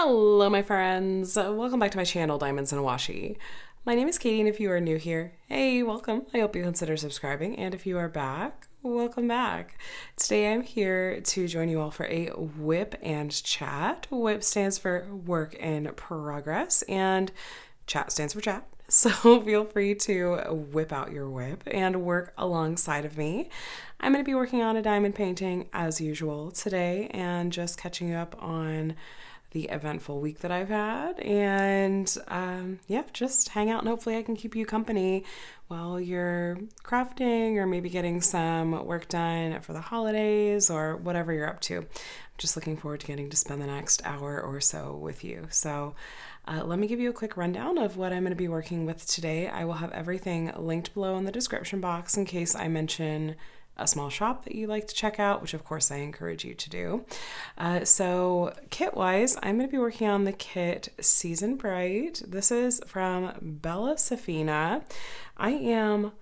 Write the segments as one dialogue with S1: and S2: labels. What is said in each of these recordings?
S1: Hello, my friends. Welcome back to my channel, Diamonds and Washi. My name is Katie, and if you are new here, hey, welcome. I hope you consider subscribing, and if you are back, welcome back. Today I'm here to join you all for a WIP and Chat. WIP stands for Work in Progress, and Chat stands for Chat. So feel free to whip out your WIP and work alongside of me. I'm going to be working on a diamond painting as usual today and just catching you up on the eventful week that I've had, and yeah, just hang out and hopefully I can keep you company while you're crafting or maybe getting some work done for the holidays or whatever you're up to. I'm just looking forward to getting to spend the next hour or so with you. So let me give you a quick rundown of what I'm going to be working with today. I will have everything linked below in the description box in case I mention a small shop that you like to check out, which of course I encourage you to do. So kit-wise, I'm going to be working on the kit Season Bright. This is from Bella Safina. I am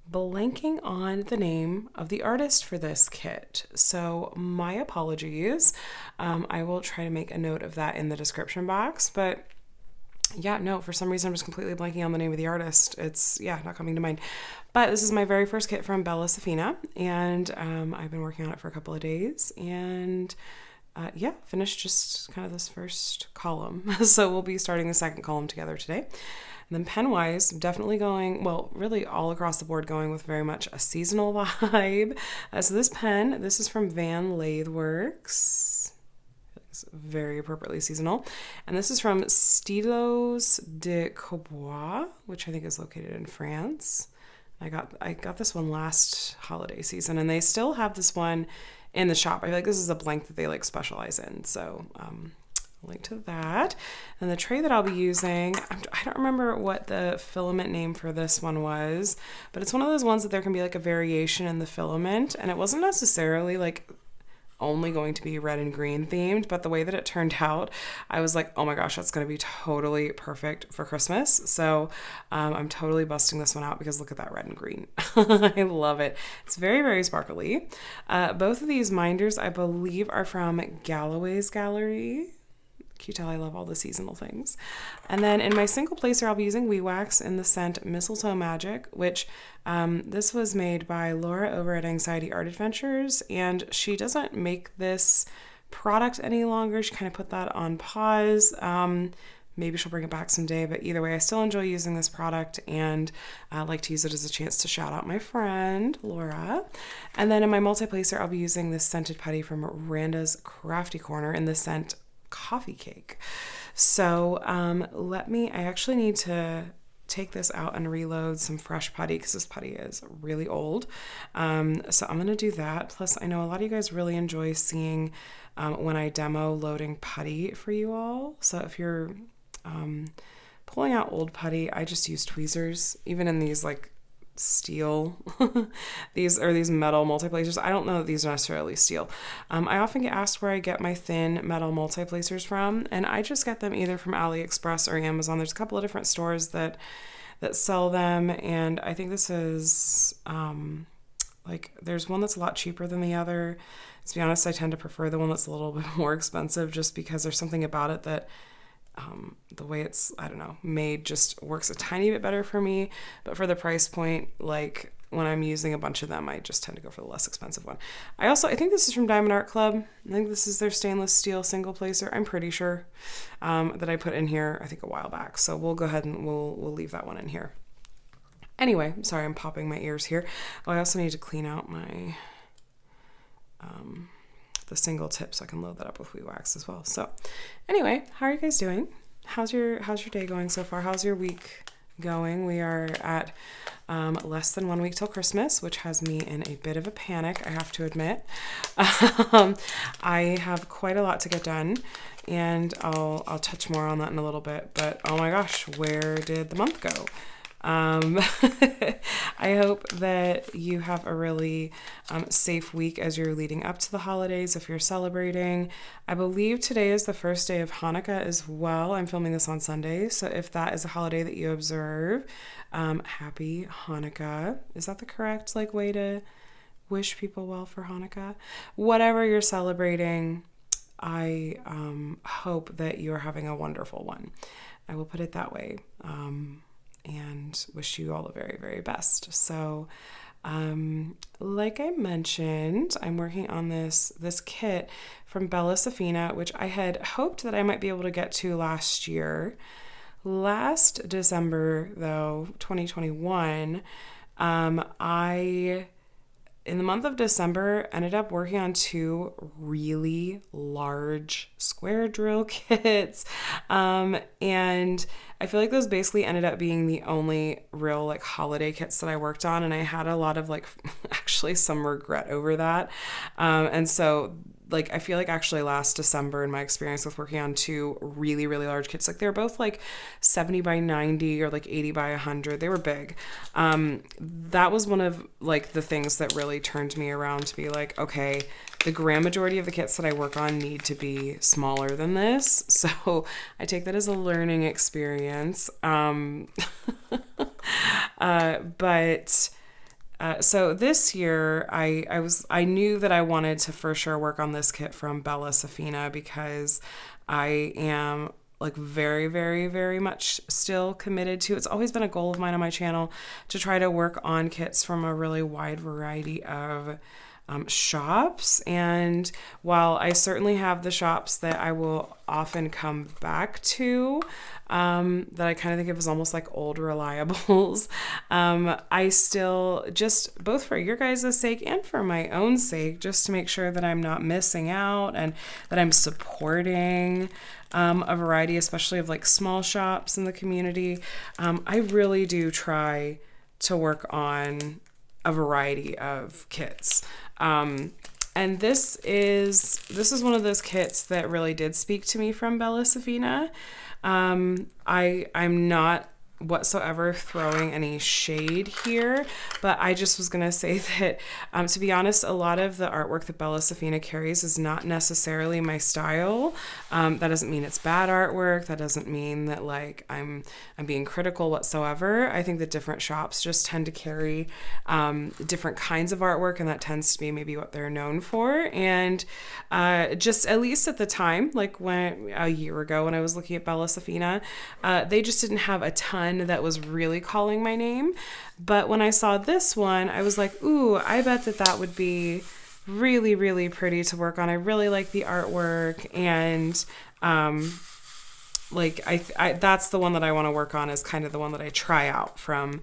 S1: blanking on the name of the artist for this kit, so my apologies. I will try to make a note of that in the description box, but yeah, no, for some reason I'm just completely blanking on the name of the artist. It's, yeah, not coming to mind. But this is my very first kit from Bella Safina, and I've been working on it for a couple of days, and yeah, finished just kind of this first column. So we'll be starting the second column together today. And then pen-wise, definitely going, well, really all across the board going with very much a seasonal vibe. So this pen, this is from Van Latheworks. It's very appropriately seasonal. And this is from Stylos de Cobois, which I think is located in France. I got this one last holiday season, and they still have this one in the shop. I feel like this is a blank that they like specialize in. So link to that. And the tray that I'll be using, I don't remember what the filament name for this one was, but it's one of those ones that there can be like a variation in the filament, and it wasn't necessarily like only going to be red and green themed, but the way that it turned out, I was like, oh my gosh, that's going to be totally perfect for Christmas. So I'm totally busting this one out because look at that red and green. I love it. It's very, very sparkly. Both of these minders, I believe, are from Galloway's Gallery. Can you tell I love all the seasonal things? And then in my single placer, I'll be using WeeWax in the scent Mistletoe Magic, which this was made by Laura over at Anxiety Art Adventures, and she doesn't make this product any longer. She kind of put that on pause. Maybe she'll bring it back someday, but either way, I still enjoy using this product, and I like to use it as a chance to shout out my friend, Laura. And then in my multi-placer, I'll be using this scented putty from Randa's Crafty Corner in the scent Coffee Cake. So I actually need to take this out and reload some fresh putty because this putty is really old. So I'm going to do that. Plus, I know a lot of you guys really enjoy seeing when I demo loading putty for you all. So if you're pulling out old putty, I just use tweezers, even in these like steel these metal multi-placers. I don't know that these are necessarily steel. I often get asked where I get my thin metal multi-placers from, and I just get them either from AliExpress or Amazon. There's a couple of different stores that sell them, and I think this is like there's one that's a lot cheaper than the other. To be honest, I tend to prefer the one that's a little bit more expensive just because there's something about it that the way it's, I don't know, made just works a tiny bit better for me. But for the price point, like when I'm using a bunch of them, I just tend to go for the less expensive one. I think this is from Diamond Art Club. I think this is their stainless steel single placer. I'm pretty sure that I put in here, I think a while back. So we'll go ahead and we'll leave that one in here. Anyway, sorry, I'm popping my ears here. Oh, I also need to clean out my the single tip so I can load that up with WeeWax as well. So anyway, how are you guys doing? How's your day going so far? How's your week going? We are at less than 1 week till Christmas, which has me in a bit of a panic, I have to admit. I have quite a lot to get done, and I'll touch more on that in a little bit, but oh my gosh, where did the month go? I hope that you have a really safe week as you're leading up to the holidays if you're celebrating. I believe today is the first day of Hanukkah as well. I'm filming this on Sunday, so if that is a holiday that you observe, happy Hanukkah. Is that the correct way to wish people well for Hanukkah? Whatever you're celebrating, I hope that you're having a wonderful one. I will put it that way. And wish you all the very, very best. So, like I mentioned, I'm working on this kit from Bella Safina, which I had hoped that I might be able to get to last year. Last December, though, 2021, I, in the month of December, ended up working on 2 really large square drill kits. And I feel like those basically ended up being the only real like holiday kits that I worked on. And I had a lot of like actually some regret over that. And so like I feel like actually last December in my experience with working on 2 really, really large kits, like they're both like 70 by 90 or like 80 by 100. They were big. That was one of like the things that really turned me around to be like, okay, the grand majority of the kits that I work on need to be smaller than this. So I take that as a learning experience. So this year I knew that I wanted to for sure work on this kit from Bella Safina because I am like very, very, very much still committed to. It's always been a goal of mine on my channel to try to work on kits from a really wide variety of shops. And while I certainly have the shops that I will often come back to, that I kind of think of as almost like old reliables, I still, just both for your guys' sake and for my own sake, just to make sure that I'm not missing out and that I'm supporting a variety, especially of like small shops in the community. I really do try to work on a variety of kits. And this is one of those kits that really did speak to me from Bella Safina. I'm not whatsoever throwing any shade here, but I just was gonna say that to be honest, a lot of the artwork that Bella Safina carries is not necessarily my style. That doesn't mean it's bad artwork. That doesn't mean that like I'm being critical whatsoever. I think that different shops just tend to carry different kinds of artwork, and that tends to be maybe what they're known for. And just at least at the time, like when a year ago when I was looking at Bella Safina, they just didn't have a ton that was really calling my name. But when I saw this one, I was like, ooh, I bet that would be really, really pretty to work on. I really like the artwork, and like I that's the one that I want to work on, is kind of the one that I try out from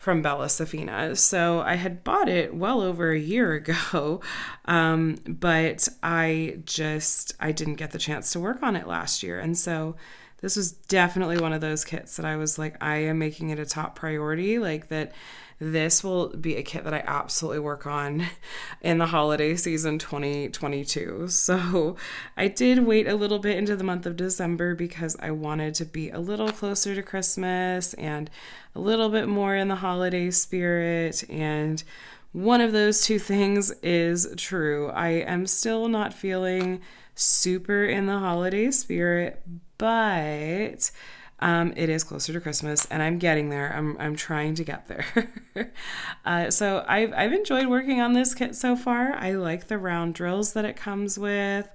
S1: Bella Safina. So I had bought it well over a year ago, but I didn't get the chance to work on it last year. And so this was definitely one of those kits that I was like, I am making it a top priority, like that this will be a kit that I absolutely work on in the holiday season 2022. So I did wait a little bit into the month of December because I wanted to be a little closer to Christmas and a little bit more in the holiday spirit. And one of those 2 things is true. I am still not feeling super in the holiday spirit, but it is closer to Christmas and I'm getting there. I'm trying to get there. So I've enjoyed working on this kit so far. I like the round drills that it comes with.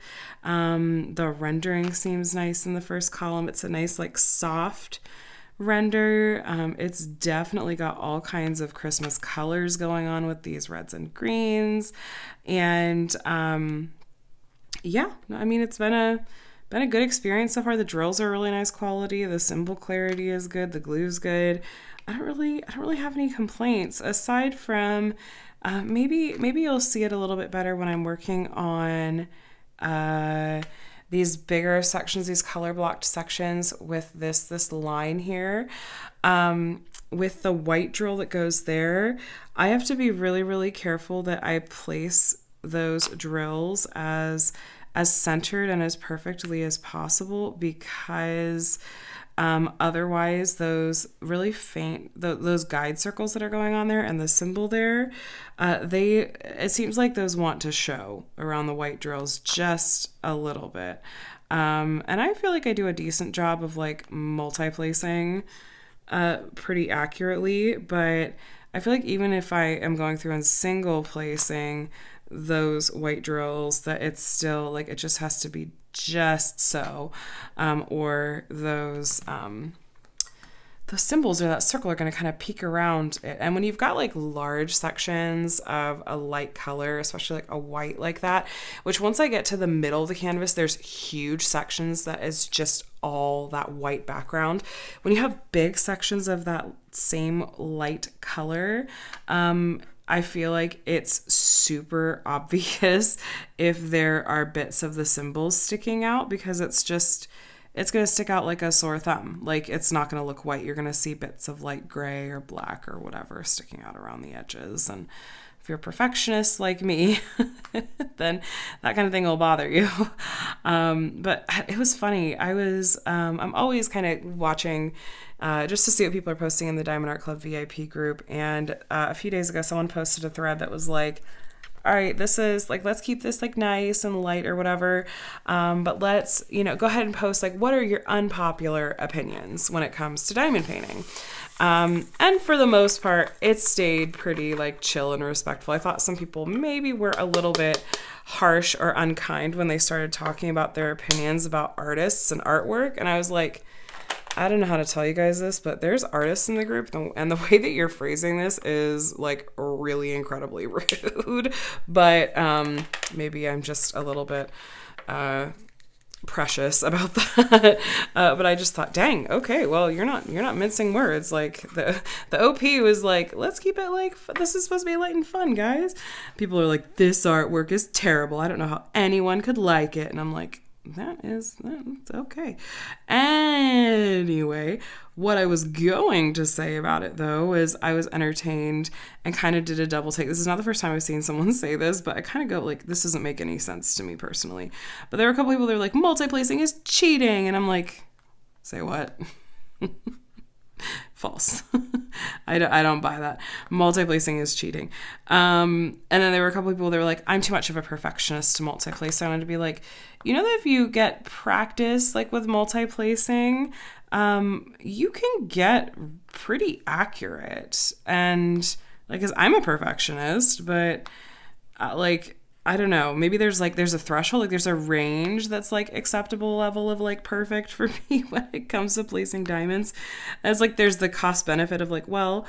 S1: The rendering seems nice in the first column. It's a nice like soft render. It's definitely got all kinds of Christmas colors going on with these reds and greens. And yeah, I mean, it's been a good experience so far. The drills are really nice quality. The symbol clarity is good. The glue's good. I don't really have any complaints aside from maybe you'll see it a little bit better when I'm working on these bigger sections, these color blocked sections with this line here. With the white drill that goes there, I have to be really, really careful that I place those drills as centered and as perfectly as possible, because otherwise those really faint, those guide circles that are going on there and the symbol there, it seems like those want to show around the white drills just a little bit. And I feel like I do a decent job of like multi-placing pretty accurately, but I feel like even if I am going through and single placing those white drills, that it's still like, it just has to be just so, or those symbols or that circle are going to kind of peek around it. And when you've got like large sections of a light color, especially like a white like that, which once I get to the middle of the canvas, there's huge sections that is just all that white background. When you have big sections of that same light color, I feel like it's super obvious if there are bits of the symbols sticking out, because it's going to stick out like a sore thumb. Like, it's not going to look white. You're going to see bits of light gray or black or whatever sticking out around the edges. And if you're a perfectionist like me, then that kind of thing will bother you. But it was funny. I'm always kind of watching just to see what people are posting in the Diamond Art Club VIP group. And a few days ago, someone posted a thread that was like, all right, this is like, let's keep this like nice and light or whatever. But let's, go ahead and post like, what are your unpopular opinions when it comes to diamond painting? And for the most part, it stayed pretty like chill and respectful. I thought some people maybe were a little bit harsh or unkind when they started talking about their opinions about artists and artwork. And I was like, I don't know how to tell you guys this, but there's artists in the group, and the way that you're phrasing this is like really incredibly rude. But maybe I'm just a little bit precious about that. But I just thought, dang, okay, well, you're not mincing words. Like the OP was like, let's keep it like, this is supposed to be light and fun, guys. People are like, this artwork is terrible. I don't know how anyone could like it. And I'm like, that's okay. Anyway, what I was going to say about it though is I was entertained and kind of did a double take. This is not the first time I've seen someone say this, but I kind of go like, this doesn't make any sense to me personally. But there were a couple people that were like, multi-placing is cheating. And I'm like, say what? False. I don't buy that. Multi-placing is cheating. And then there were a couple people that were like, I'm too much of a perfectionist to multi-place. So I wanted to be like, that if you get practice like with multi-placing, you can get pretty accurate. And like, 'cause I'm a perfectionist, but I don't know, maybe there's a threshold, like there's a range that's like acceptable level of like perfect for me when it comes to placing diamonds. As like, there's the cost benefit of like, well,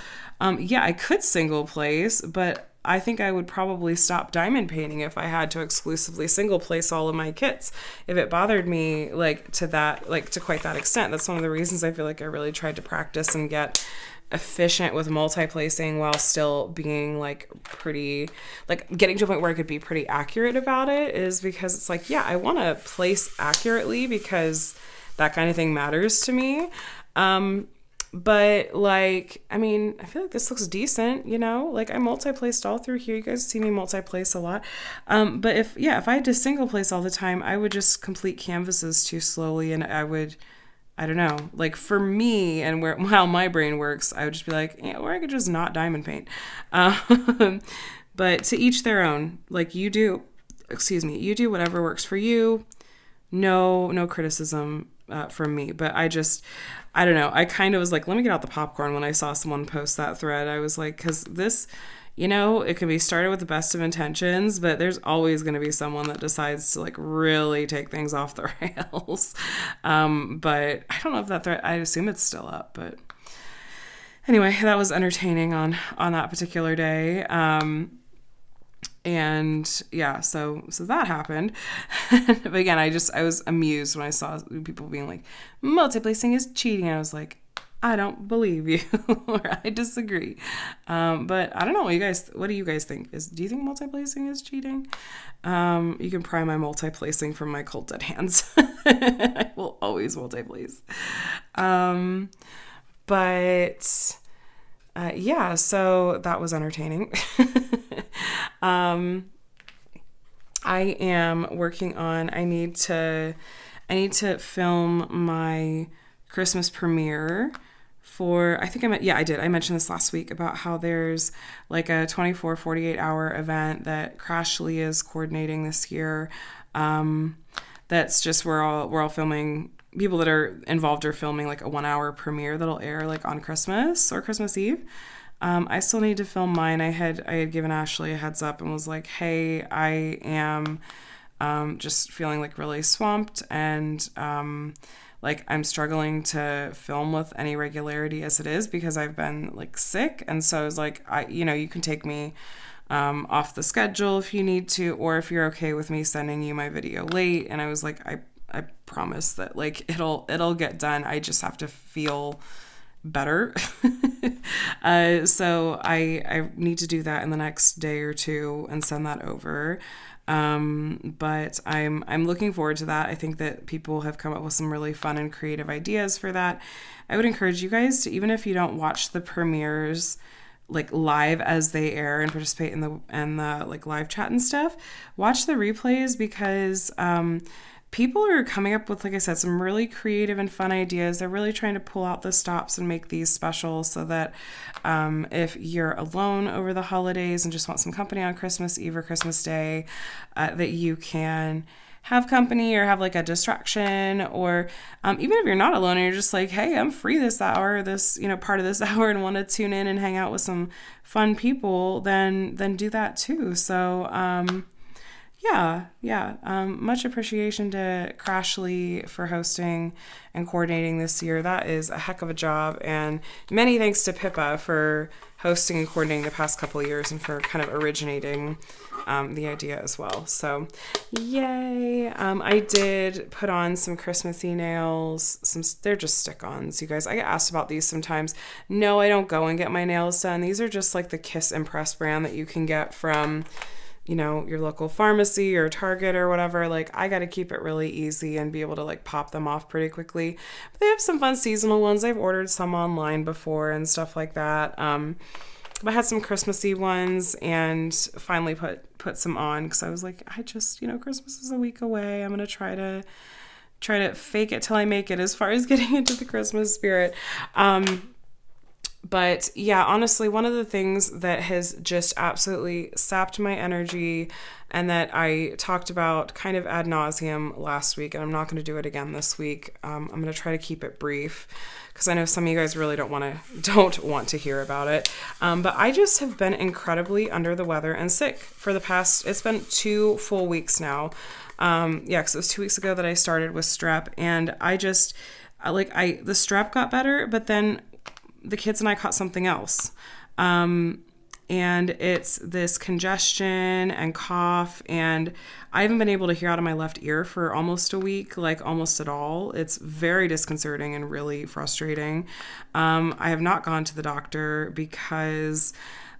S1: yeah, I could single place, but I think I would probably stop diamond painting if I had to exclusively single place all of my kits. If it bothered me like to that, like to quite that extent. That's one of the reasons I feel like I really tried to practice and get efficient with multi-placing while still being like pretty, like getting to a point where I could be pretty accurate about it, is because it's like, yeah, I want to place accurately because that kind of thing matters to me. But like, I mean, I feel like this looks decent, like I multi-placed all through here. You guys see me multi-place a lot. But if I had to single place all the time, I would just complete canvases too slowly, and I don't know, like for me and how my brain works, I would just be like, or I could just not diamond paint. But to each their own. Like you do whatever works for you. No criticism from me. But I don't know. I kind of was like, let me get out the popcorn when I saw someone post that thread. I was like, because this, it can be started with the best of intentions, but there's always going to be someone that decides to like really take things off the rails. But I don't know if that thread, I assume it's still up, but anyway, that was entertaining on that particular day. And yeah, so that happened. But again, I was amused when I saw people being like, multi-placing is cheating. I was like, I don't believe you, or I disagree. But I don't know. What do you guys think? Do you think multi-placing is cheating? You can pry my multi-placing from my cold dead hands. I will always multi-place. But yeah, so that was entertaining. I am working on, I need to film my Christmas premiere for, I mentioned this last week about how there's like a 48 hour event that Crashly is coordinating this year. That's just, we're all filming, people that are involved are filming like a 1 hour premiere that'll air like on Christmas or Christmas Eve. I still need to film mine. I had given Ashley a heads up and was like, hey, I am just feeling like really swamped, and like I'm struggling to film with any regularity as it is because I've been like sick. And so I was like, you can take me off the schedule if you need to, or if you're okay with me sending you my video late. And I was like, I promise that like it'll get done. I just have to feel better. So I need to do that in the next day or two and send that over. But I'm looking forward to that. I think that people have come up with some really fun and creative ideas for that. I would encourage you guys to, even if you don't watch the premieres like live as they air and participate in the like live chat and stuff, watch the replays, because people are coming up with, like I said, some really creative and fun ideas. They're really trying to pull out the stops and make these special so that if you're alone over the holidays and just want some company on Christmas Eve or Christmas Day, that you can have company or have like a distraction, or even if you're not alone and you're just like, hey, I'm free this hour, this, part of this hour, and want to tune in and hang out with some fun people, then do that too. So, much appreciation to Crashly for hosting and coordinating this year. That is a heck of a job. And many thanks to Pippa for hosting and coordinating the past couple of years and for kind of originating the idea as well. So yay. I did put on some Christmassy nails. They're just stick-ons, you guys. I get asked about these sometimes. No, I don't go and get my nails done. These are just like the Kiss Impress brand that you can get from your local pharmacy or Target or whatever. Like, I got to keep it really easy and be able to like pop them off pretty quickly. But they have some fun seasonal ones. I've ordered some online before and stuff like that. But I had some Christmassy ones and finally put some on because I was like, Christmas is a week away. I'm going to try to fake it till I make it as far as getting into the Christmas spirit. But yeah, honestly, one of the things that has just absolutely sapped my energy and that I talked about kind of ad nauseum last week, and I'm not going to do it again this week. I'm going to try to keep it brief because I know some of you guys really don't want to hear about it. But I just have been incredibly under the weather and sick for it's been 2 full weeks now. Because it was 2 weeks ago that I started with strep, and I just the strep got better, but then the kids and I caught something else. And it's this congestion and cough, and I haven't been able to hear out of my left ear for almost a week, like almost at all. It's very disconcerting and really frustrating. I have not gone to the doctor because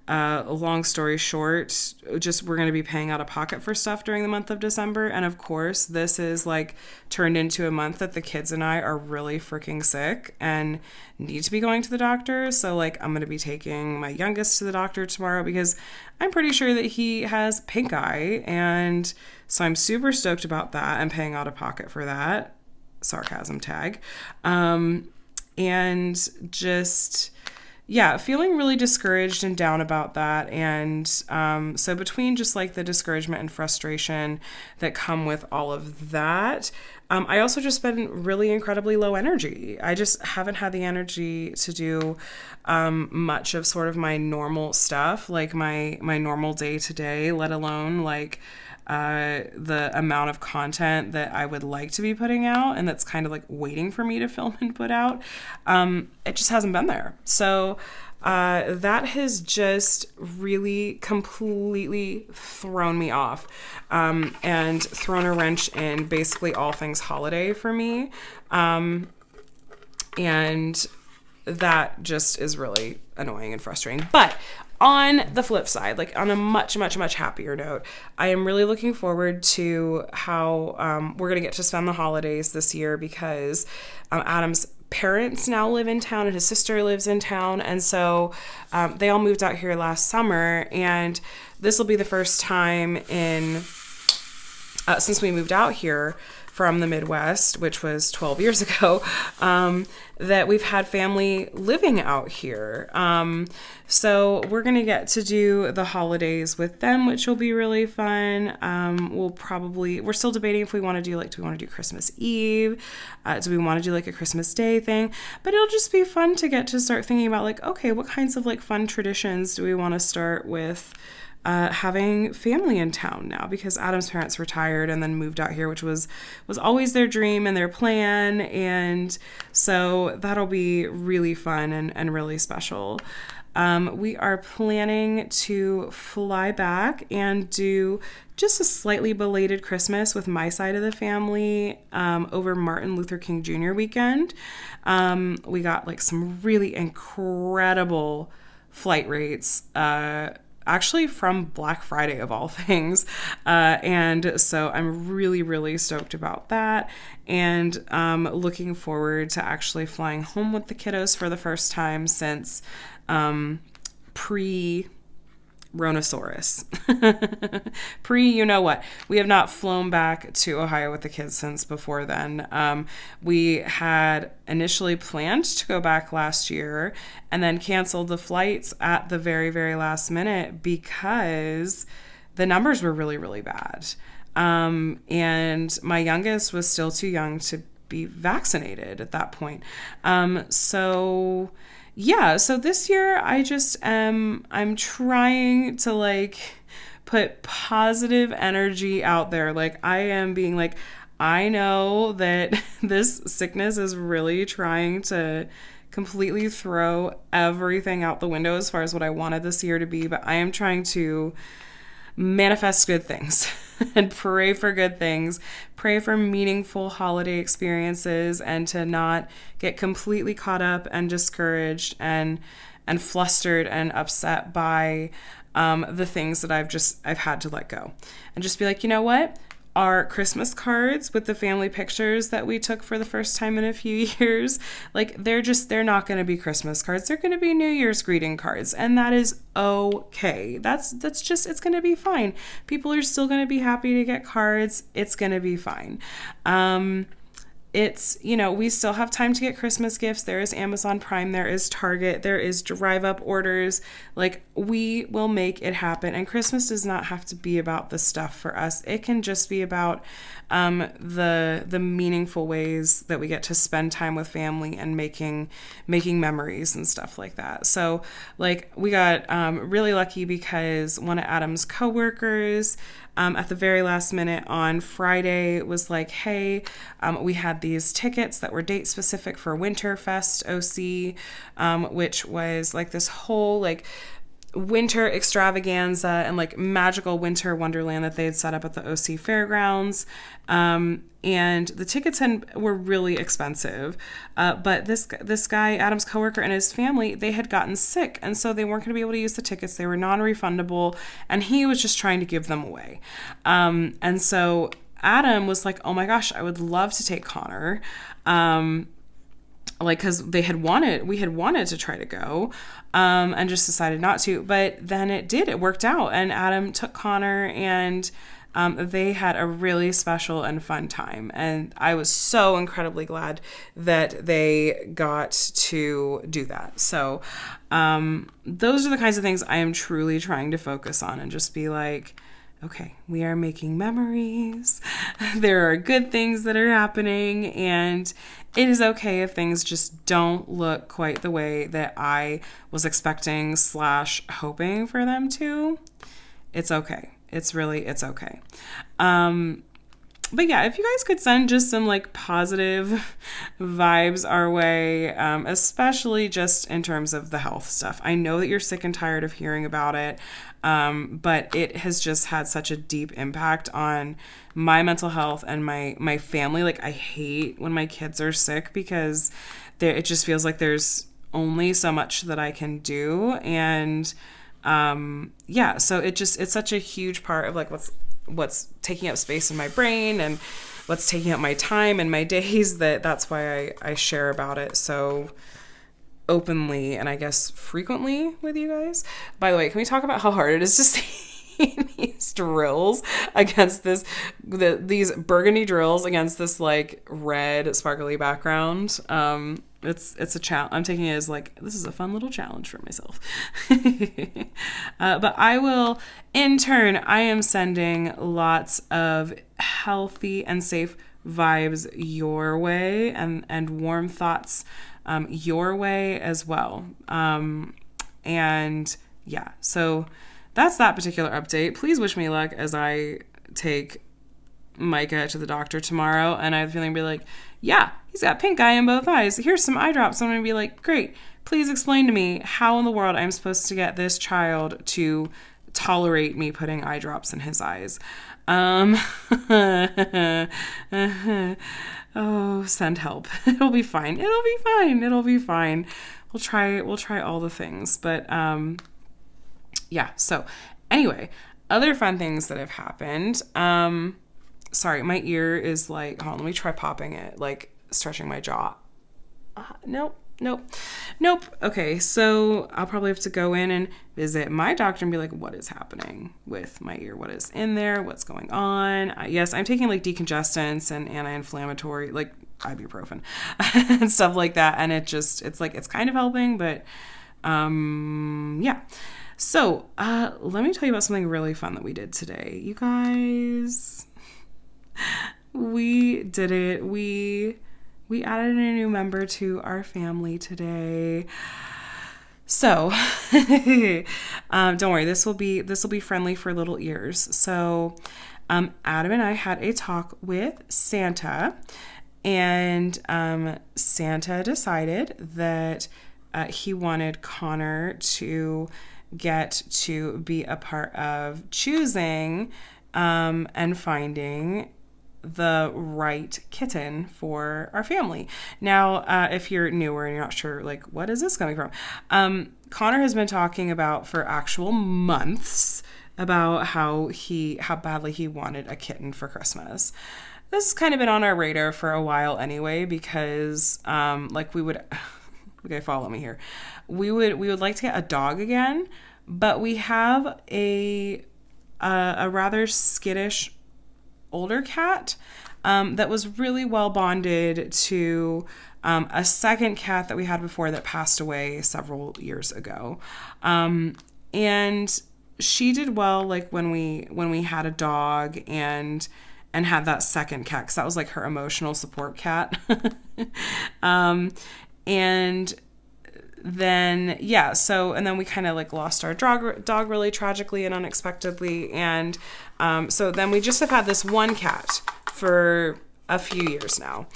S1: long story short, we're going to be paying out of pocket for stuff during the month of December. And of course, this is like turned into a month that the kids and I are really freaking sick and need to be going to the doctor. So like, I'm going to be taking my youngest to the doctor tomorrow because I'm pretty sure that he has pink eye. And so I'm super stoked about that and paying out of pocket for that. Sarcasm tag. And just... feeling really discouraged and down about that. And so between just like the discouragement and frustration that come with all of that, I also just been really incredibly low energy. I just haven't had the energy to do much of sort of my normal stuff, like my normal day to day, let alone like the amount of content that I would like to be putting out and that's kind of like waiting for me to film and put out. It just hasn't been there. So that has just really completely thrown me off and thrown a wrench in basically all things holiday for me. And that just is really annoying and frustrating. But on the flip side, like on a much, much, much happier note, I am really looking forward to how we're going to get to spend the holidays this year because Adam's parents now live in town and his sister lives in town. And so they all moved out here last summer, and this will be the first time since we moved out here from the Midwest, which was 12 years ago, that we've had family living out here. So we're going to get to do the holidays with them, which will be really fun. We're still debating if we want to do Christmas Eve? Do we want to do like a Christmas Day thing? But it'll just be fun to get to start thinking about like, okay, what kinds of like fun traditions do we want to start with having family in town now, because Adam's parents retired and then moved out here, which was always their dream and their plan. And so that'll be really fun and really special. We are planning to fly back and do just a slightly belated Christmas with my side of the family over Martin Luther King Jr. weekend. We got like some really incredible flight rates, actually from Black Friday of all things. And so I'm really, really stoked about that. And looking forward to actually flying home with the kiddos for the first time since pre-Rhinoceros. You know what? We have not flown back to Ohio with the kids since before then. We had initially planned to go back last year and then canceled the flights at the very, very last minute because the numbers were really, really bad. And my youngest was still too young to be vaccinated at that point. So this year I'm trying to like put positive energy out there. Like I am being like, I know that this sickness is really trying to completely throw everything out the window as far as what I wanted this year to be, but I am trying to manifest good things and pray for good things, pray for meaningful holiday experiences, and to not get completely caught up and discouraged and flustered and upset by the things that I've had to let go, and just be like, you know what? Our Christmas cards with the family pictures that we took for the first time in a few years, like they're not going to be Christmas cards. They're going to be New Year's greeting cards. And that is okay. That's just, it's going to be fine. People are still going to be happy to get cards. It's going to be fine. It's, we still have time to get Christmas gifts. There is Amazon Prime, there is Target, there is Drive Up orders. Like, we will make it happen. And Christmas does not have to be about the stuff for us. It can just be about the meaningful ways that we get to spend time with family and making memories and stuff like that. So, like, we got really lucky because one of Adam's coworkers at the very last minute on Friday was like, hey, we had these tickets that were date specific for Winterfest OC, which was like this whole like winter extravaganza and like magical winter wonderland that they had set up at the OC fairgrounds. And the tickets were really expensive. But this guy, Adam's coworker, and his family, they had gotten sick. And so they weren't going to be able to use the tickets. They were non-refundable. And he was just trying to give them away. And so Adam was like, oh my gosh, I would love to take Connor. Because we had wanted to try to go, and just decided not to. But then it worked out. And Adam took Connor, and they had a really special and fun time. And I was so incredibly glad that they got to do that. So those are the kinds of things I am truly trying to focus on and just be like, okay, we are making memories. There are good things that are happening, and it is okay if things just don't look quite the way that I was expecting / hoping for them to. It's okay. It's okay. But yeah, if you guys could send just some like positive vibes our way, especially just in terms of the health stuff. I know that you're sick and tired of hearing about it, but it has just had such a deep impact on my mental health and my family. Like, I hate when my kids are sick because it just feels like there's only so much that I can do. And so it's such a huge part of like what's taking up space in my brain and what's taking up my time and my days, that's why I share about it so openly and I guess frequently with you guys. By the way, can we talk about how hard it is to see these drills against these burgundy drills against this like red sparkly background? It's a challenge. I'm taking it as like, this is a fun little challenge for myself. But I will, in turn, I am sending lots of healthy and safe vibes your way and warm thoughts your way as well. And yeah, so that's that particular update. Please wish me luck as I take Micah to the doctor tomorrow, and I have a feeling be like, yeah, he's got pink eye in both eyes. Here's some eye drops. I'm going to be like, great. Please explain to me how in the world I'm supposed to get this child to tolerate me putting eye drops in his eyes. Oh, send help. It'll be fine. It'll be fine. We'll try all the things. But yeah, so anyway, other fun things that have happened. Sorry, my ear is like, hold on, let me try popping it, like stretching my jaw. Nope. Okay, so I'll probably have to go in and visit my doctor and be like, what is happening with my ear? What is in there? What's going on? Yes, I'm taking like decongestants and anti-inflammatory, like ibuprofen and stuff like that. And it's like, it's kind of helping, but yeah. So let me tell you about something really fun that we did today. You guys, we did it. We added a new member to our family today. So don't worry, this will be friendly for little ears. So Adam and I had a talk with Santa, and Santa decided that he wanted Connor to get to be a part of choosing and finding the right kitten for our family. Now, if you're newer and you're not sure, like, what is this coming from? Connor has been talking about for actual months about how badly he wanted a kitten for Christmas. This has kind of been on our radar for a while anyway, because like we would, okay, follow me here. We would like to get a dog again, but we have a rather skittish older cat that was really well bonded to a second cat that we had before that passed away several years ago. And she did well, like when we had a dog and had that second cat, because that was like her emotional support cat. And then, yeah, so, and then we kind of like lost our dog really tragically and unexpectedly. And so then we just have had this one cat for a few years now.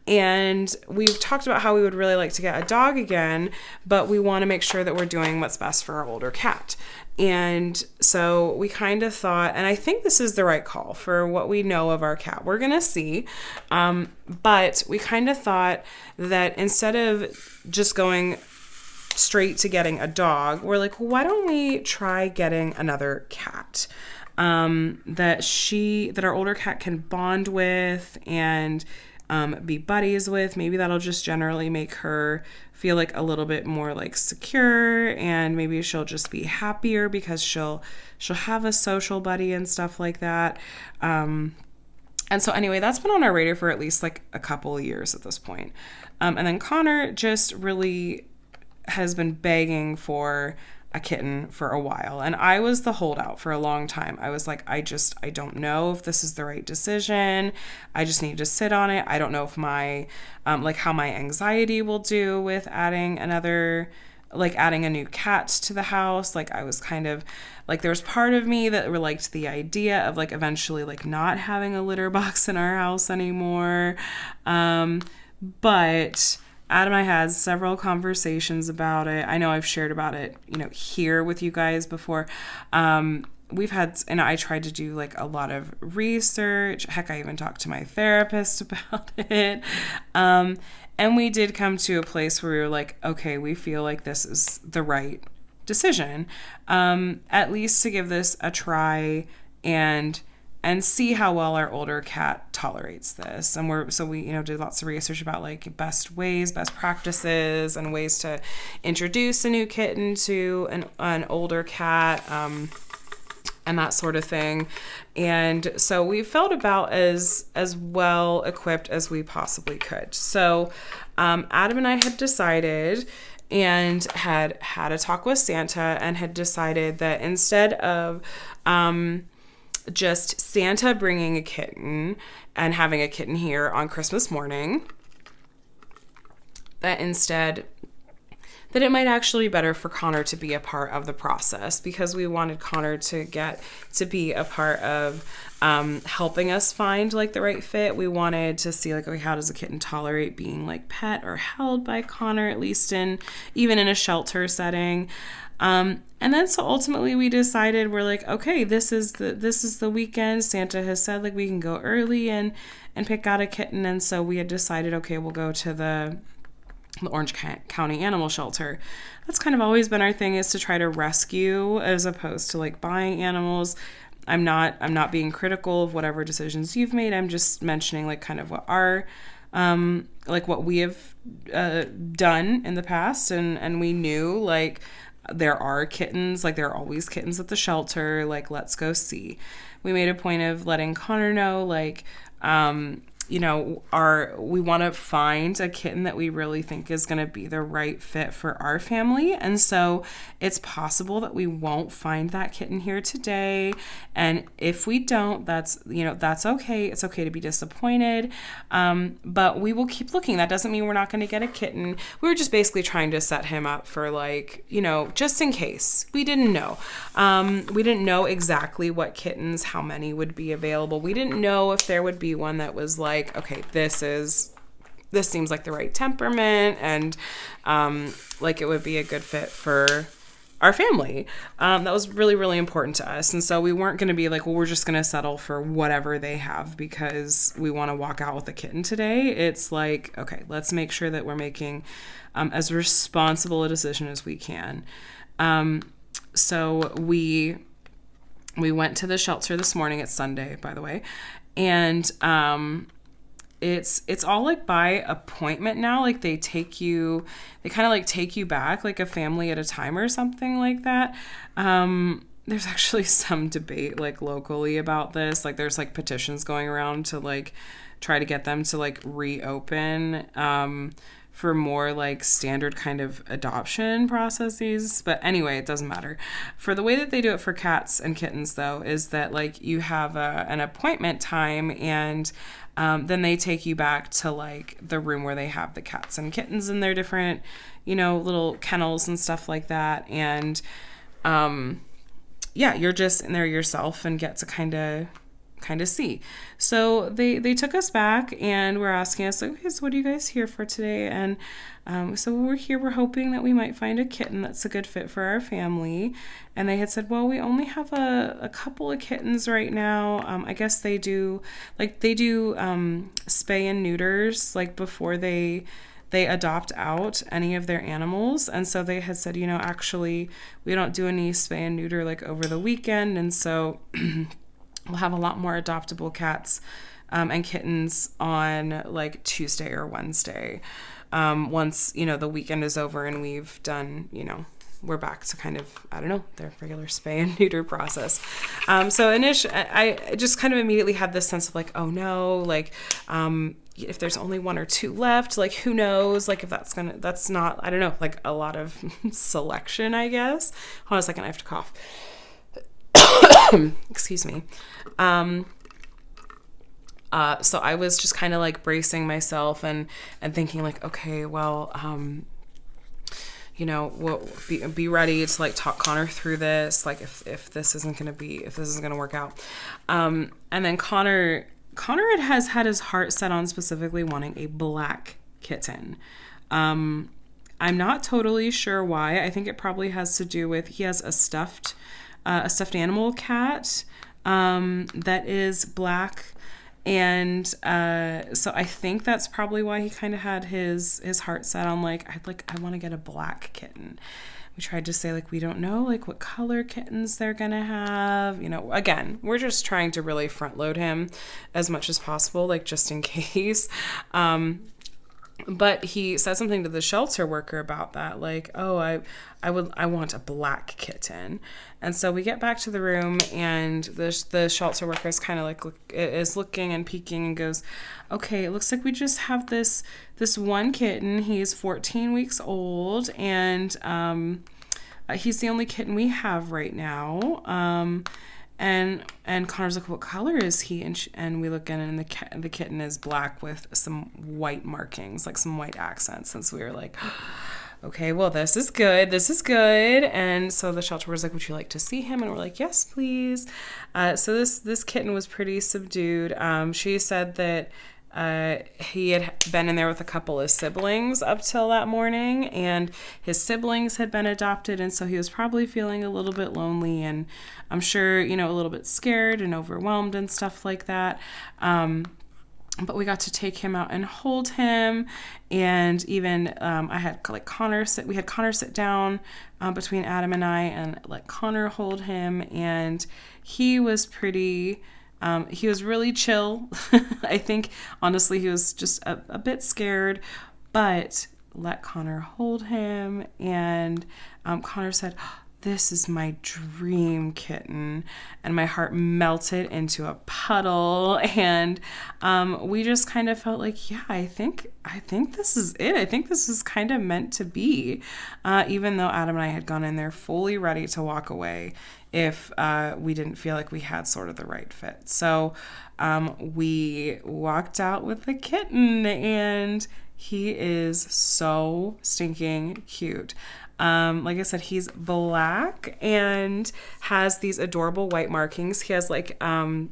S1: And we've talked about how we would really like to get a dog again, but we want to make sure that we're doing what's best for our older cat. And so we kind of thought, and I think this is the right call for what we know of our cat. We're going to see. But we kind of thought that instead of just going straight to getting a dog, we're like, why don't we try getting another cat that our older cat can bond with and be buddies with. Maybe that'll just generally make her feel like a little bit more like secure, and maybe she'll just be happier because she'll have a social buddy and stuff like that. And so anyway, that's been on our radar for at least like a couple of years at this point. And then Connor just really has been begging for a kitten for a while. And I was the holdout for a long time. I was like, I don't know if this is the right decision. I just need to sit on it. I don't know if my, like how my anxiety will do with adding a new cat to the house. Like I was kind of like, there was part of me that liked the idea of like eventually like not having a litter box in our house anymore. But Adam and I had several conversations about it. I know I've shared about it, here with you guys before. And I tried to do like a lot of research. Heck, I even talked to my therapist about it. And we did come to a place where we were like, okay, we feel like this is the right decision, at least to give this a try and see how well our older cat tolerates this. And we did lots of research about like best practices and ways to introduce a new kitten to an older cat, and that sort of thing. And so we felt about as well equipped as we possibly could. So Adam and I had decided and had a talk with Santa and had decided that instead of just Santa bringing a kitten and having a kitten here on Christmas morning, that instead that it might actually be better for Connor to be a part of the process, because we wanted Connor to get to be a part of helping us find like the right fit. We wanted to see like, okay, how does a kitten tolerate being like pet or held by Connor, at least even in a shelter setting. And then so ultimately we decided, we're like, okay, this is the weekend. Santa has said like we can go early and pick out a kitten. And so we had decided, okay, we'll go to the Orange County Animal Shelter. That's kind of always been our thing, is to try to rescue as opposed to like buying animals. I'm not being critical of whatever decisions you've made. I'm just mentioning like kind of what our like what we have done in the past, and we knew like there are kittens, like there are always kittens at the shelter, like let's go see. We made a point of letting Connor know like we want to find a kitten that we really think is going to be the right fit for our family. And so it's possible that we won't find that kitten here today. And if we don't, that's okay. It's okay to be disappointed. But we will keep looking. That doesn't mean we're not going to get a kitten. We were just basically trying to set him up for like, just in case. We didn't know. We didn't know exactly what kittens, how many would be available. We didn't know if there would be one that was like, okay, this seems like the right temperament, and like it would be a good fit for our family. That was really, really important to us. And so we weren't going to be like, well, we're just going to settle for whatever they have because we want to walk out with a kitten today. It's like, okay, let's make sure that we're making as responsible a decision as we can. So we went to the shelter this morning. It's Sunday, by the way. And it's all like by appointment now. Like they kind of like take you back like a family at a time or something like that. There's actually some debate like locally about this. Like there's like petitions going around to like try to get them to like reopen for more like standard kind of adoption processes. But anyway, it doesn't matter. For the way that they do it for cats and kittens though, is that like you have an appointment time, and then they take you back to like the room where they have the cats and kittens in their different, little kennels and stuff like that. And you're just in there yourself and get to kind of see. So they took us back and were asking us, okay, so what are you guys here for today? And so we're here, we're hoping that we might find a kitten that's a good fit for our family. And they had said, well, we only have a couple of kittens right now. I guess they do spay and neuters like before they adopt out any of their animals. And so they had said, actually we don't do any spay and neuter like over the weekend. And so we'll have a lot more adoptable cats and kittens on like Tuesday or Wednesday. Once, the weekend is over and we've done, we're back to kind of, I don't know, their regular spay and neuter process. So initially, I just kind of immediately had this sense of like, oh no, like, if there's only one or two left, like who knows, like if that's not, I don't know, like a lot of selection, I guess. Hold on a second, I have to cough. Excuse me. So I was just kind of like bracing myself and thinking like, okay, well, we'll be ready to like talk Connor through this. Like if this isn't going to work out. And then Connor has had his heart set on specifically wanting a black kitten. I'm not totally sure why. I think it probably has to do with, he has a stuffed animal cat that is black, and so I think that's probably why he kind of had his heart set on like I want to get a black kitten. We tried to say like we don't know like what color kittens they're gonna have. Again, we're just trying to really front load him as much as possible, like just in case. But he said something to the shelter worker about that, like, oh, I want a black kitten. And so we get back to the room, and the shelter worker is kind of like is looking and peeking and goes, okay, it looks like we just have this one kitten. He's 14 weeks old, and he's the only kitten we have right now. And Connor's like, what color is he? And we look in, and the kitten is black with some white markings, like some white accents. And so we were like, okay, well, this is good. This is good. And so the shelter was like, would you like to see him? And we're like, yes, please. So this kitten was pretty subdued. She said that he had been in there with a couple of siblings up till that morning, and his siblings had been adopted, and so he was probably feeling a little bit lonely, and I'm sure, a little bit scared and overwhelmed and stuff like that. But we got to take him out and hold him, and even I had like Connor sit. We had Connor sit down between Adam and I, and let Connor hold him, and he was pretty. He was really chill. I think honestly he was just a bit scared, but let Connor hold him, and Connor said, "This is my dream kitten," and my heart melted into a puddle, and we just kind of felt like, yeah, I think this is it. I think this is kind of meant to be, even though Adam and I had gone in there fully ready to walk away if we didn't feel like we had sort of the right fit. So we walked out with the kitten, and he is so stinking cute. Like I said, he's black and has these adorable white markings. He has like an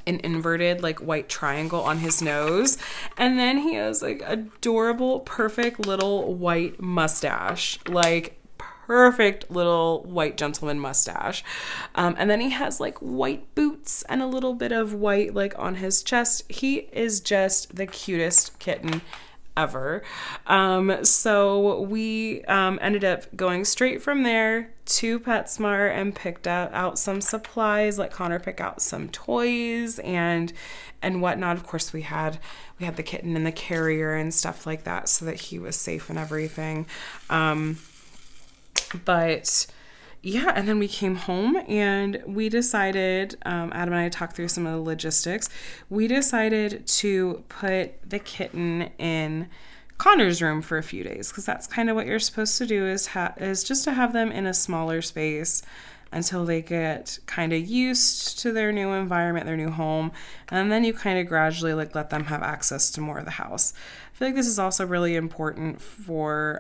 S1: inverted like white triangle on his nose, and then he has like adorable, perfect little white mustache, like perfect little white gentleman mustache. And then he has like white boots and a little bit of white like on his chest. He is just the cutest kitten ever. So we ended up going straight from there to PetSmart and picked out some supplies, let Connor pick out some toys and whatnot. Of course, we had the kitten in the carrier and stuff like that so that he was safe and everything. But yeah, and then we came home and we decided, Adam and I talked through some of the logistics. We decided to put the kitten in Connor's room for a few days, because that's kind of what you're supposed to do is just to have them in a smaller space until they get kind of used to their new environment, their new home. And then you kind of gradually like let them have access to more of the house. I feel like this is also really important for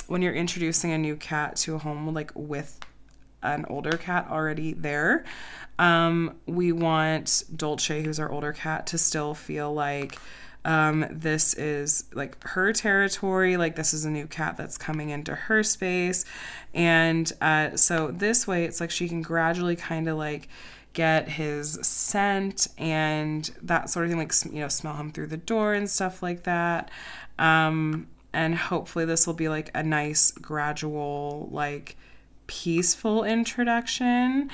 S1: when you're introducing a new cat to a home like with an older cat already there. We want Dolce, who's our older cat, to still feel like this is like her territory, like this is a new cat that's coming into her space. And so this way it's like she can gradually kind of like get his scent and that sort of thing, like, smell him through the door and stuff like that. And hopefully this will be like a nice gradual, like peaceful introduction.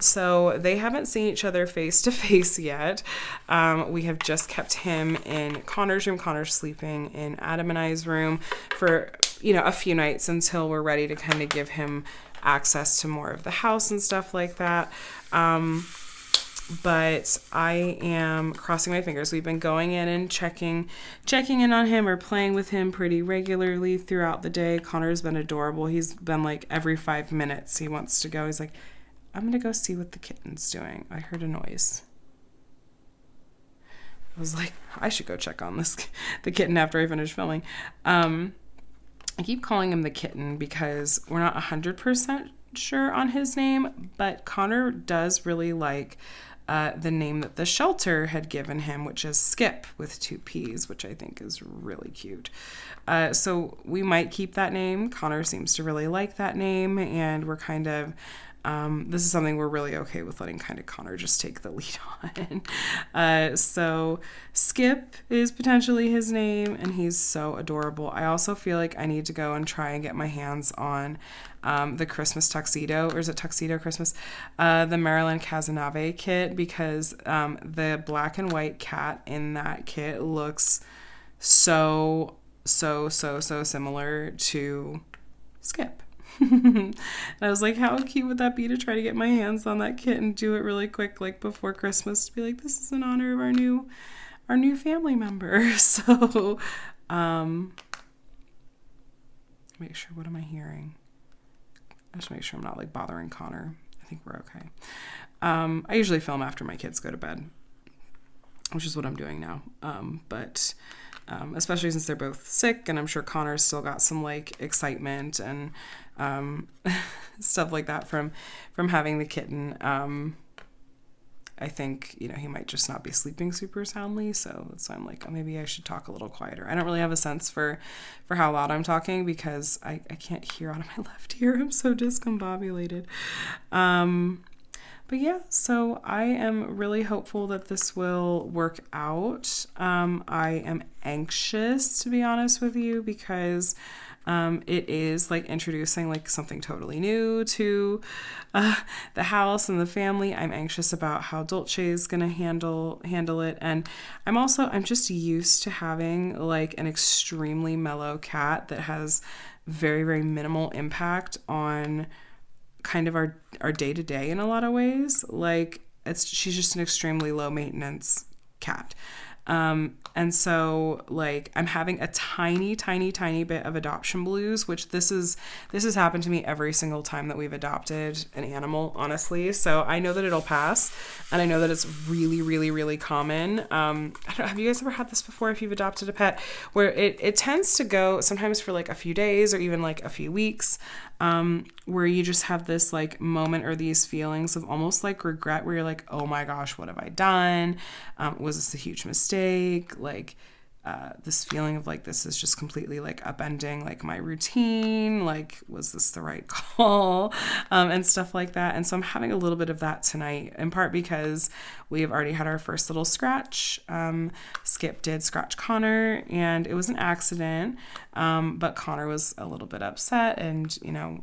S1: So they haven't seen each other face to face yet. We have just kept him in Connor's room. Connor's sleeping in Adam and I's room for, a few nights until we're ready to kind of give him access to more of the house and stuff like that. But I am crossing my fingers. We've been going in and checking in on him or playing with him pretty regularly throughout the day. Connor's been adorable. He's been like every 5 minutes he wants to go. He's like, I'm going to go see what the kitten's doing. I heard a noise. I was like, I should go check on the kitten after I finish filming. I keep calling him the Kitten because we're not 100% sure on his name, but Connor does really like the name that the shelter had given him, which is Skip with 2 P's, which I think is really cute. So we might keep that name. Connor seems to really like that name, and we're kind of this is something we're really okay with letting kind of Connor just take the lead on. So Skip is potentially his name, and he's so adorable. I also feel like I need to go and try and get my hands on the Christmas tuxedo, or is it tuxedo Christmas? The Marilyn Casanave kit, because the black and white cat in that kit looks so similar to Skip. And I was like, how cute would that be to try to get my hands on that kit and do it really quick, like before Christmas, to be like, this is in honor of our new family member. So make sure, what am I hearing? I just make sure I'm not like bothering Connor. I think we're okay. I usually film after my kids go to bed, which is what I'm doing now. But especially since they're both sick, and I'm sure Connor's still got some like excitement and stuff like that from having the kitten. I think, he might just not be sleeping super soundly. So I'm like, oh, maybe I should talk a little quieter. I don't really have a sense for how loud I'm talking because I can't hear out of my left ear. I'm so discombobulated. But yeah, so I am really hopeful that this will work out. I am anxious, to be honest with you, because it is like introducing like something totally new to the house and the family. I'm anxious about how Dolce is gonna handle it, and I'm just used to having like an extremely mellow cat that has very, very minimal impact on kind of our day-to-day in a lot of ways. Like she's just an extremely low maintenance cat. And so like I'm having a tiny bit of adoption blues, which this has happened to me every single time that we've adopted an animal, honestly. So I know that it'll pass, and I know that it's really, really, really common. I don't know, have you guys ever had this before if you've adopted a pet, where it tends to go sometimes for like a few days or even like a few weeks, where you just have this like moment or these feelings of almost like regret, where you're like, oh my gosh, what have I done? Was this a huge mistake? Like this feeling of like, this is just completely like upending like my routine. Like, was this the right call? And stuff like that. And so I'm having a little bit of that tonight, in part because we have already had our first little scratch. Skip did scratch Connor, and it was an accident. But Connor was a little bit upset, and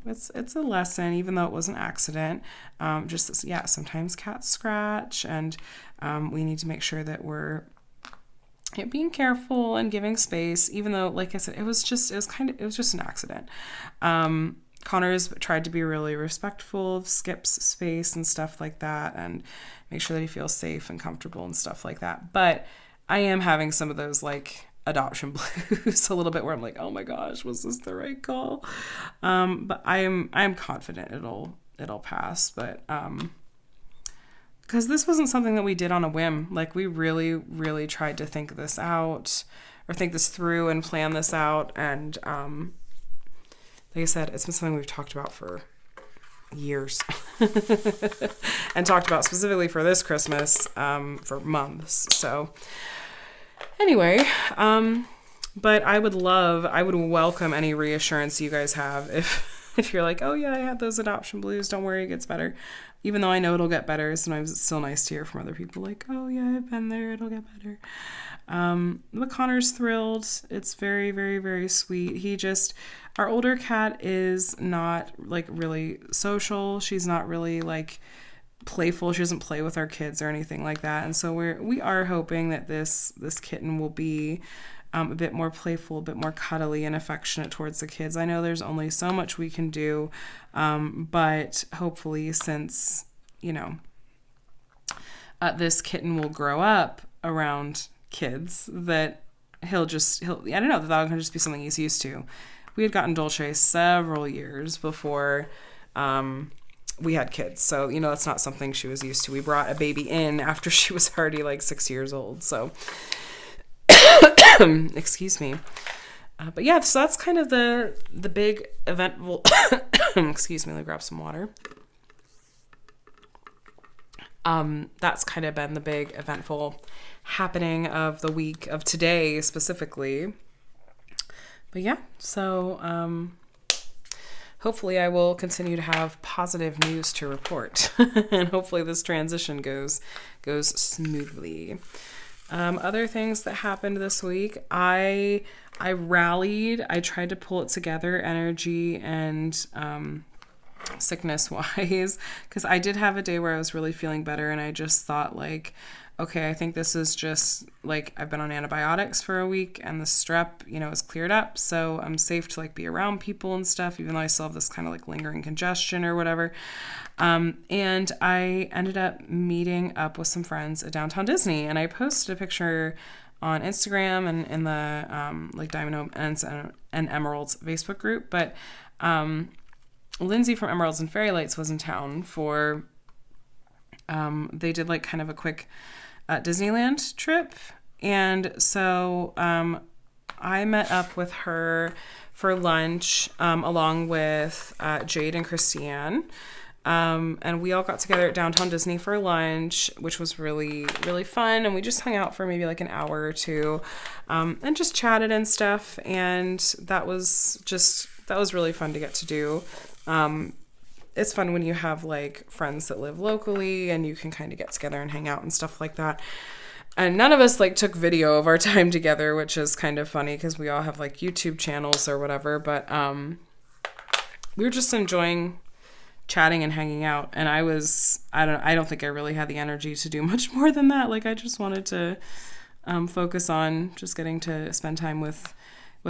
S1: it's a lesson, even though it was an accident. Sometimes cats scratch, and we need to make sure that we're being careful and giving space, even though, like I said, it was just an accident. Connor's tried to be really respectful of Skip's space and stuff like that, and make sure that he feels safe and comfortable and stuff like that. But I am having some of those like adoption blues a little bit, where I'm like, oh my gosh, was this the right call? But I am confident it'll pass. But because this wasn't something that we did on a whim. Like, we really, really tried to think this out, or think this through and plan this out. And like I said, it's been something we've talked about for years and talked about specifically for this Christmas for months. So anyway, but I would welcome any reassurance you guys have if you're like, oh yeah, I had those adoption blues, don't worry, it gets better. Even though I know it'll get better, sometimes it's still nice to hear from other people like, oh yeah, I've been there, it'll get better. But Connor's thrilled. It's very, very, very sweet. Our older cat is not like really social. She's not really like playful. She doesn't play with our kids or anything like that. And so we are hoping that this kitten will be a bit more playful, a bit more cuddly and affectionate towards the kids. I know there's only so much we can do, but hopefully, since this kitten will grow up around kids, that I don't know, that can just be something he's used to. We had gotten Dolce several years before we had kids, so it's not something she was used to. We brought a baby in after she was already like 6 years old, so excuse me. But yeah, so that's kind of the big eventful excuse me, let me grab some water. That's kind of been the big eventful happening of the week, of today specifically. But yeah, so hopefully I will continue to have positive news to report, and hopefully this transition goes smoothly. Other things that happened this week, I rallied. I tried to pull it together, energy and sickness wise, because I did have a day where I was really feeling better, and I just thought like, okay, I think this is just like, I've been on antibiotics for a week, and the strep, is cleared up, so I'm safe to like be around people and stuff, even though I still have this kind of like lingering congestion or whatever. And I ended up meeting up with some friends at Downtown Disney, and I posted a picture on Instagram and in the like Diamond and Emeralds Facebook group. But Lindsay from Emeralds and Fairy Lights was in town they did like kind of a quick Disneyland trip, And so I met up with her for lunch along with Jade and Christiane. And we all got together at Downtown Disney for lunch, which was really, really fun. And we just hung out for maybe like an hour or two and just chatted and stuff. And that was really fun to get to do. It's fun when you have like friends that live locally and you can kind of get together and hang out and stuff like that. And none of us like took video of our time together, which is kind of funny because we all have like YouTube channels or whatever. But we were just enjoying chatting and hanging out. And I don't think I really had the energy to do much more than that. Like I just wanted to focus on just getting to spend time with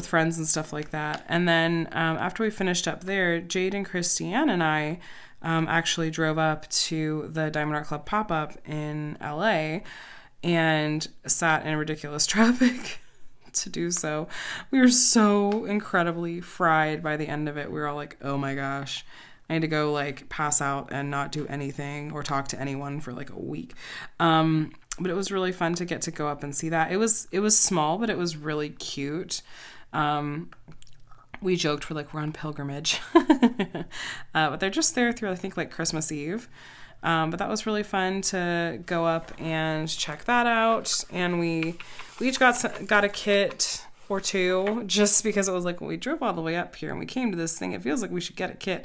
S1: friends and stuff like that. And then after we finished up there, Jade and Christiane and I actually drove up to the Diamond Art Club pop-up in LA and sat in ridiculous traffic to do so. We were so incredibly fried by the end of it. We were all like, oh my gosh. I had to go like pass out and not do anything or talk to anyone for like a week. But it was really fun to get to go up and see that. It was small, but it was really cute. We joked we're on pilgrimage. But they're just there through I think like Christmas Eve. But that was really fun to go up and check that out. And we each got a kit or two just because it was like, well, we drove all the way up here and we came to this thing. It feels like we should get a kit.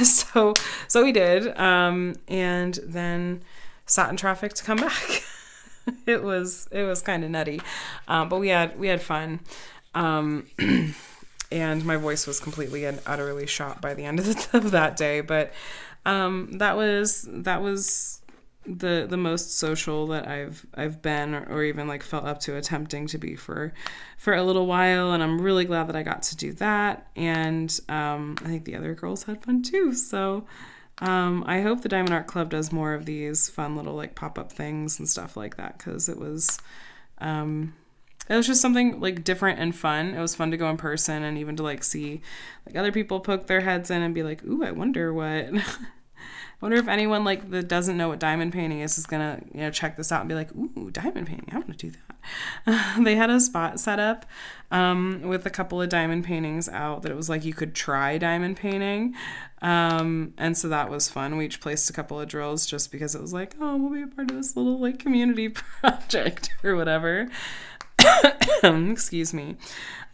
S1: So we did. And then sat in traffic to come back. It was kind of nutty. But we had fun. And my voice was completely and utterly shot by the end of that day. But that was the most social that I've been or even like felt up to attempting to be for a little while, and I'm really glad that I got to do that. And I think the other girls had fun too. So I hope the Diamond Art Club does more of these fun little like pop-up things and stuff like that, because it was just something like different and fun. It was fun to go in person and even to like see like other people poke their heads in and be like, ooh, I wonder if anyone like that doesn't know what diamond painting is gonna check this out and be like, ooh, diamond painting, I want to do that. They had a spot set up with a couple of diamond paintings out that it was like you could try diamond painting, and so that was fun. We each placed a couple of drills just because it was like, oh, we'll be a part of this little like community project or whatever. Excuse me.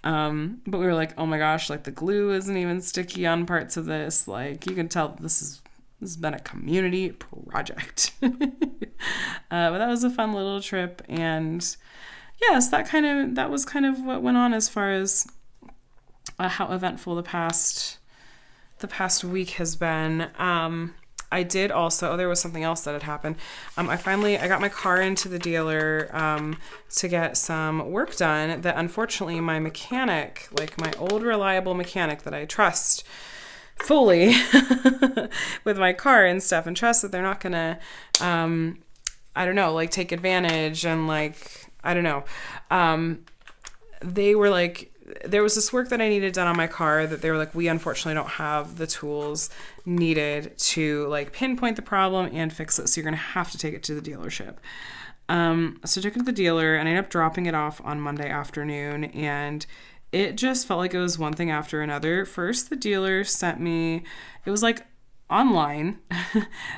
S1: But we were like, oh my gosh, like the glue isn't even sticky on parts of this. Like you can tell this has been a community project. But that was a fun little trip. And yes, that was kind of what went on as far as how eventful the past week has been. I did also, there was something else that had happened. I got my car into the dealer to get some work done that unfortunately my mechanic, like my old reliable mechanic that I trust fully with my car and stuff and trust that they're not gonna I don't know, like take advantage and like I don't know, they were like, there was this work that I needed done on my car that they were like, we unfortunately don't have the tools needed to like pinpoint the problem and fix it, so you're gonna have to take it to the dealership. So I took it to the dealer and I ended up dropping it off on Monday afternoon, and it just felt like it was one thing after another. First, the dealer sent me, it was like online,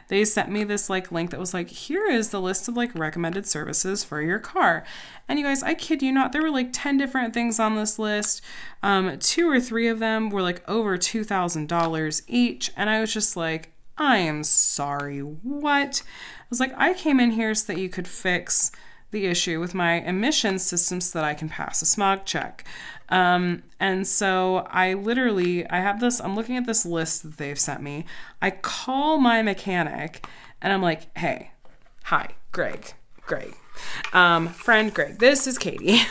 S1: they sent me this like link that was like, here is the list of like recommended services for your car. And you guys, I kid you not, there were like 10 different things on this list. 2 or 3 of them were like over $2,000 each. And I was just like, I am sorry, what? I was like, I came in here so that you could fix the issue with my emission system so that I can pass a smog check. And so I have this, I'm looking at this list that they've sent me. I call my mechanic and I'm like, hey, hi, Greg, friend Greg, this is Katie.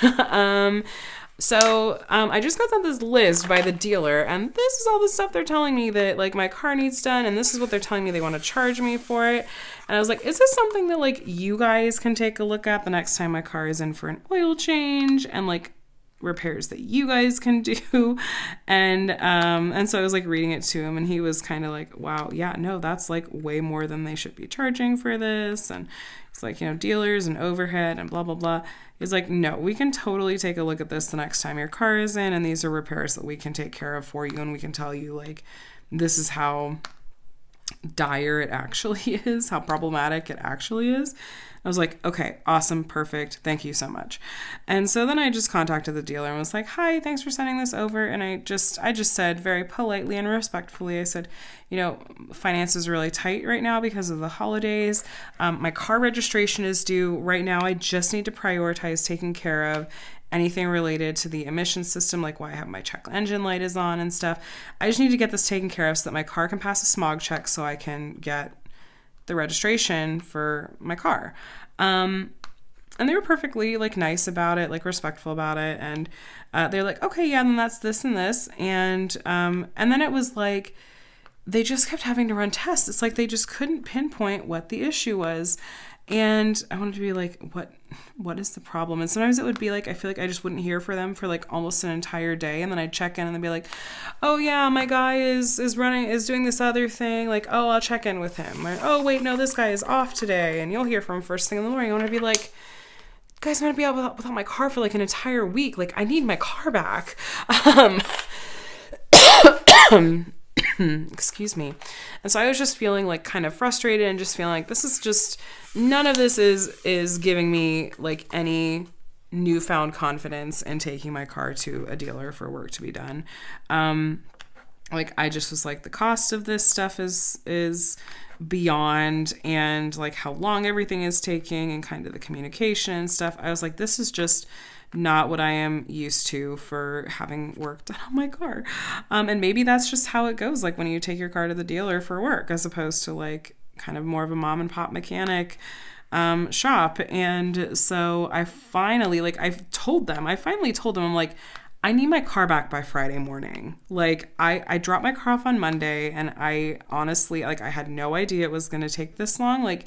S1: So I just got sent this list by the dealer, and this is all the stuff they're telling me that like my car needs done, and this is what they're telling me they want to charge me for it. And I was like, is this something that like you guys can take a look at the next time my car is in for an oil change and like repairs that you guys can do. And so I was like reading it to him, and he was kind of like, wow, yeah, no, that's like way more than they should be charging for this. And it's like, dealers and overhead and blah, blah, blah. He's like, no, we can totally take a look at this the next time your car is in, and these are repairs that we can take care of for you, and we can tell you like, this is how dire it actually is, how problematic it actually is. I was like, okay, awesome, perfect, thank you so much. And so then I just contacted the dealer and was like, hi, thanks for sending this over. And I just said very politely and respectfully, I said, finance is really tight right now because of the holidays. My car registration is due right now. I just need to prioritize taking care of anything related to the emission system, like why I have my check engine light is on and stuff. I just need to get this taken care of so that my car can pass a smog check so I can get the registration for my car. And they were perfectly like nice about it, like respectful about it. And they're like, okay, yeah, then that's this and this. And then it was like, they just kept having to run tests. It's like they just couldn't pinpoint what the issue was. And I wanted to be like, what is the problem? And sometimes it would be like, I feel like I just wouldn't hear from them for like almost an entire day. And then I'd check in and they'd be like, oh yeah, my guy is doing this other thing. Like, oh, I'll check in with him. Or, oh wait, no, this guy is off today. And you'll hear from him first thing in the morning. I want to be like, guys, I'm going to be out without my car for like an entire week. Like, I need my car back. Excuse me. And so I was just feeling like kind of frustrated and just feeling like this is just, none of this is giving me like any newfound confidence in taking my car to a dealer for work to be done. Like I just was like, the cost of this stuff is beyond, and like how long everything is taking and kind of the communication and stuff. I was like, this is just not what I am used to for having work done on my car. And maybe that's just how it goes, like when you take your car to the dealer for work, as opposed to like kind of more of a mom and pop mechanic shop. And so I finally told them, I'm like, I need my car back by Friday morning. Like I dropped my car off on Monday, and I honestly, like, I had no idea it was going to take this long. Like,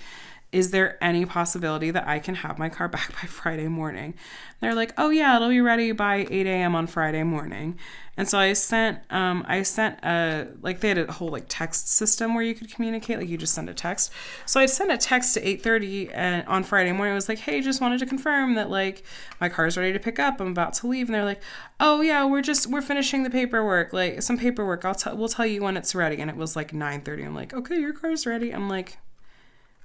S1: is there any possibility that I can have my car back by Friday morning? And they're like, oh yeah, it'll be ready by 8 a.m. on Friday morning. And so I sent they had a whole like text system where you could communicate, like you just send a text. So I sent a text to 8:30 and on Friday morning. It was like, hey, just wanted to confirm that like my car's ready to pick up. I'm about to leave. And they're like, oh yeah, we're finishing the paperwork, like some paperwork. We'll tell you when it's ready. And it was like 9:30. I'm like, okay, your car's ready. I'm like,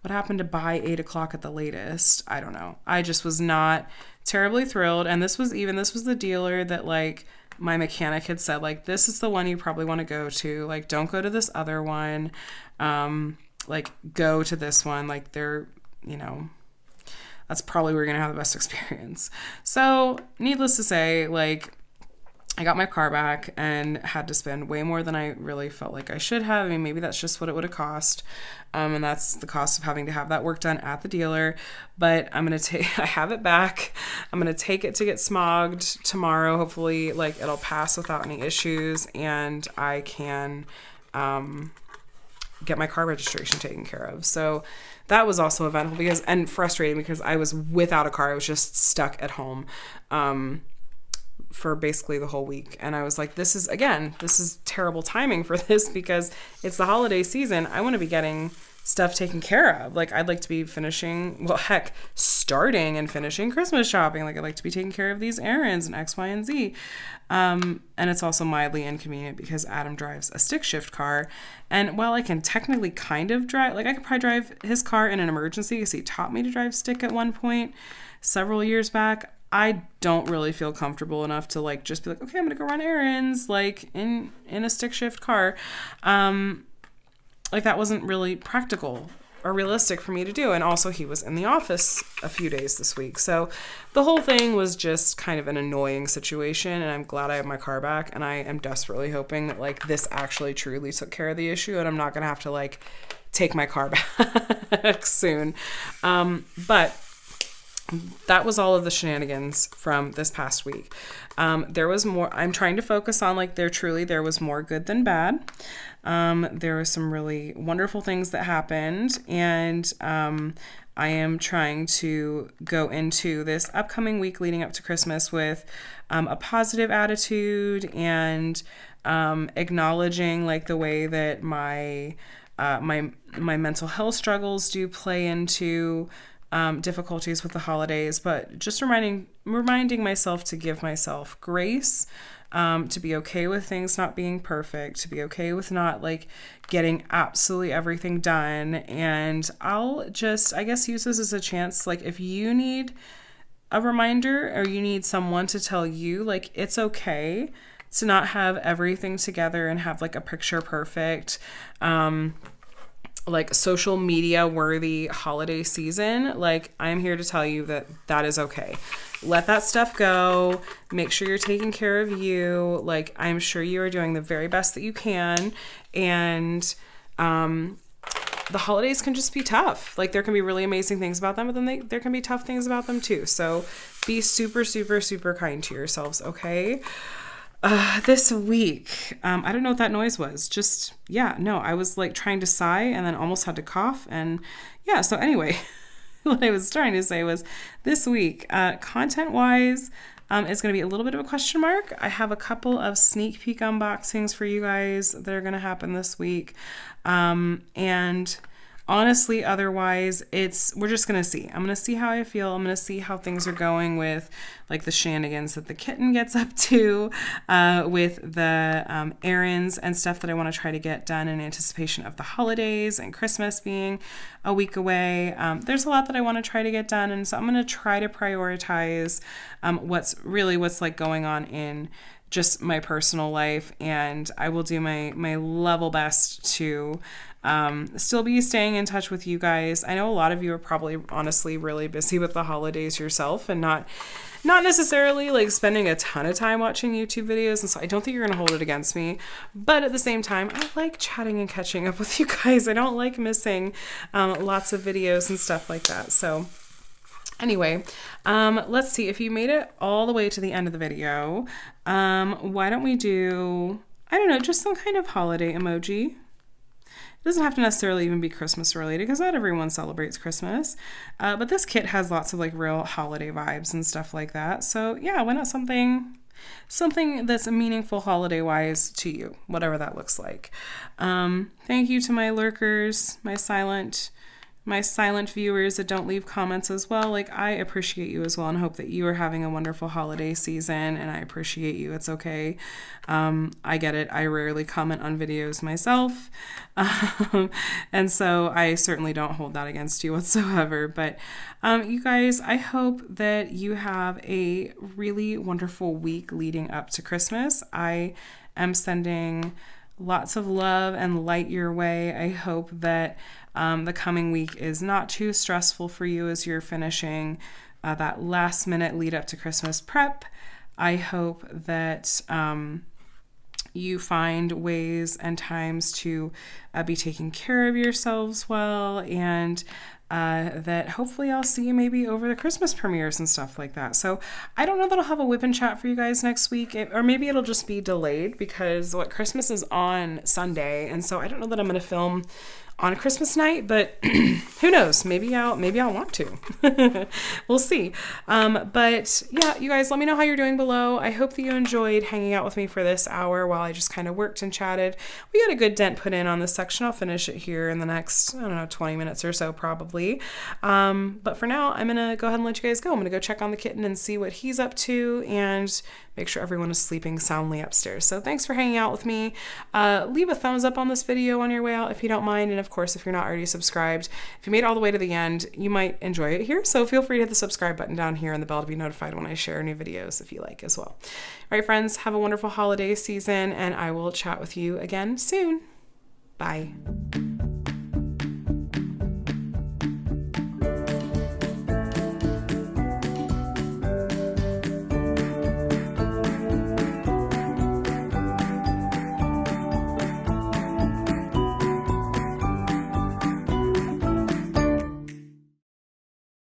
S1: what happened to by 8 o'clock at the latest? I don't know. I just was not terribly thrilled. And this was the dealer that like my mechanic had said, like, this is the one you probably want to go to. Like, don't go to this other one. Like, go to this one. Like, they're, that's probably where you're going to have the best experience. So needless to say, like, I got my car back and had to spend way more than I really felt like I should have. I mean, maybe that's just what it would have cost. And that's the cost of having to have that work done at the dealer. But I have it back. I'm going to take it to get smogged tomorrow. Hopefully, like, it'll pass without any issues, and I can get my car registration taken care of. So that was also eventful and frustrating because I was without a car. I was just stuck at home. For basically the whole week. And I was like, this is terrible timing for this because it's the holiday season. I want to be getting stuff taken care of. Like, I'd like to be starting and finishing Christmas shopping. Like, I'd like to be taking care of these errands and X, Y, and Z. And it's also mildly inconvenient because Adam drives a stick shift car. And while I can technically kind of drive, like I could probably drive his car in an emergency because he taught me to drive stick at one point several years back, I don't really feel comfortable enough to like just be like, okay, I'm gonna go run errands like in a stick shift car. Like that wasn't really practical or realistic for me to do. And also he was in the office a few days this week. So the whole thing was just kind of an annoying situation, and I'm glad I have my car back, and I am desperately hoping that like this actually truly took care of the issue and I'm not gonna have to like take my car back soon. But that was all of the shenanigans from this past week. There was more. I'm trying to focus on like there was more good than bad. There were some really wonderful things that happened, and I am trying to go into this upcoming week leading up to Christmas with a positive attitude and acknowledging like the way that my mental health struggles do play into difficulties with the holidays, but just reminding myself to give myself grace, to be okay with things not being perfect, to be okay with not like getting absolutely everything done. And I'll just, I guess, use this as a chance. Like if you need a reminder or you need someone to tell you like it's okay to not have everything together and have like a picture perfect, like social media worthy holiday season, like I'm here to tell you that that is okay. Let that stuff go. Make sure you're taking care of you. Like I'm sure you are doing the very best that you can. And the holidays can just be tough. Like there can be really amazing things about them, but then there can be tough things about them too. So be super, super, super kind to yourselves, okay? This week, I don't know what that noise was. Just, yeah, no, I was like trying to sigh and then almost had to cough. And yeah, so anyway, what I was trying to say was this week, content-wise, it's going to be a little bit of a question mark. I have a couple of sneak peek unboxings for you guys that are going to happen this week. And honestly, otherwise, we're just going to see. I'm going to see how I feel. I'm going to see how things are going with like the shenanigans that the kitten gets up to, with the errands and stuff that I want to try to get done in anticipation of the holidays and Christmas being a week away. There's a lot that I want to try to get done. And so I'm going to try to prioritize what's like going on in just my personal life. And I will do my level best to still be staying in touch with you guys. I know a lot of you are probably honestly really busy with the holidays yourself and not necessarily like spending a ton of time watching YouTube videos. And so I don't think you're going to hold it against me. But at the same time, I like chatting and catching up with you guys. I don't like missing lots of videos and stuff like that. So anyway, let's see. If you made it all the way to the end of the video, why don't we do, I don't know, just some kind of holiday emoji. It doesn't have to necessarily even be Christmas related because not everyone celebrates Christmas. But this kit has lots of like real holiday vibes and stuff like that. So yeah, why not something that's meaningful holiday wise to you, whatever that looks like. Thank you to my lurkers, my silent viewers that don't leave comments as well. Like I appreciate you as well and hope that you are having a wonderful holiday season, and I appreciate you. It's okay. I get it. I rarely comment on videos myself. And so I certainly don't hold that against you whatsoever. But you guys, I hope that you have a really wonderful week leading up to Christmas. I am sending lots of love and light your way. I hope that the coming week is not too stressful for you as you're finishing that last minute lead up to Christmas prep. I hope that you find ways and times to be taking care of yourselves well, and that hopefully I'll see you maybe over the Christmas premieres and stuff like that. So I don't know that I'll have a WIP and Chat for you guys next week, or maybe it'll just be delayed because Christmas is on Sunday, and so I don't know that I'm going to film on Christmas night, but who knows? Maybe I'll want to. We'll see. But yeah, you guys, let me know how you're doing below. I hope that you enjoyed hanging out with me for this hour while I just kind of worked and chatted. We got a good dent put in on this section. I'll finish it here in the next, 20 minutes or so probably. But for now, I'm going to go ahead and let you guys go. I'm going to go check on the kitten and see what he's up to and make sure everyone is sleeping soundly upstairs. So thanks for hanging out with me. Leave a thumbs up on this video on your way out if you don't mind. And of course, if you're not already subscribed, if you made it all the way to the end, you might enjoy it here. So feel free to hit the subscribe button down here and the bell to be notified when I share new videos if you like as well. All right, friends, have a wonderful holiday season, and I will chat with you again soon. Bye.